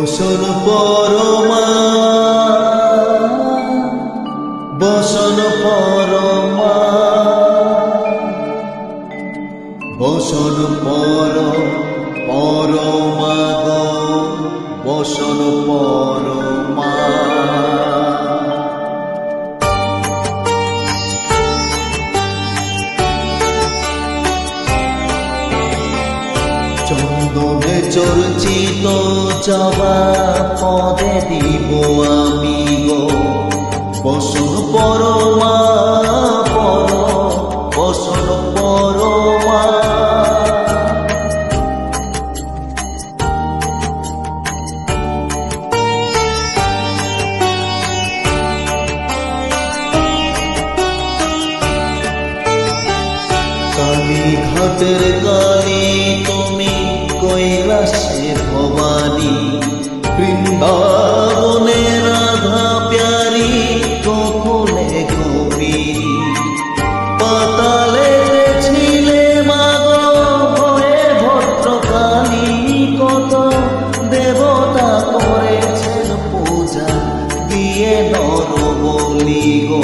বসন পরমা, বসন পরমা, বসন পরমা গো, বসন পরমা। চন্দনে চর্চিত জবা পদে দিব আমি গো, বসন পরমা, বসন পরমা। কালী ঘাটের কালী তুমি, কৈলাসে ভবানী, বৃন্দাবনে রাধা প্যারি, গোকুলে গোপী। পাতালে ছিলে মাগো ভয়ে ভদ্রকালী, কত দেবতা করেছেন পূজা দিয়ে নর বলি গো,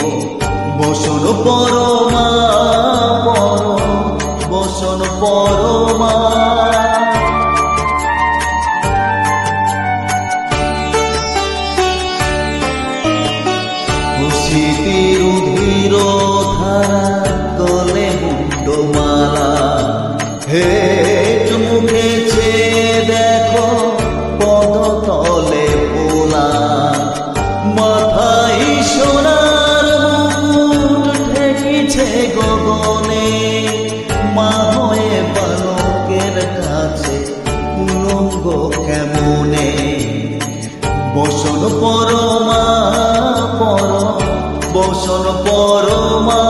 বসন পরমা, বসন পরমা। শীতির উধির ধারা গলে মুন্ডমালা, হেট মুখেছে দেখো পদতলে পোলা। মাথায় সোনার মুকুট ঠেকিছে গগনে, মা হয়ে বালকের কাছে উলঙ্গ কেমনে। বসন পরমা, বসন পরমা।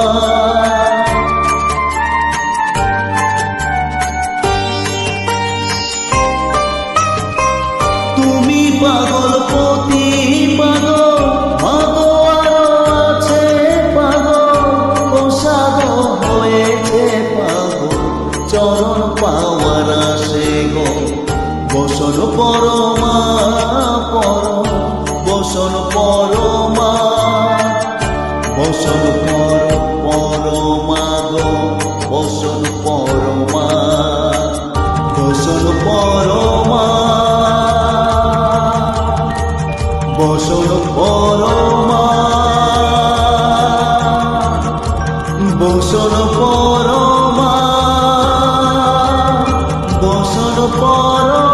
তুমি পাগল পতি পাগল, মাগো আরো আছে পাগল, প্রসাদ হয়েছে পাগল, চরণ পাওয়ার আসে গো, বসন পরমা, বসন পরমা। বসন পরমা গো, বসন পরমা, বসন পরমা, বসন পরমা, বসন পরমা, বসন পরমা।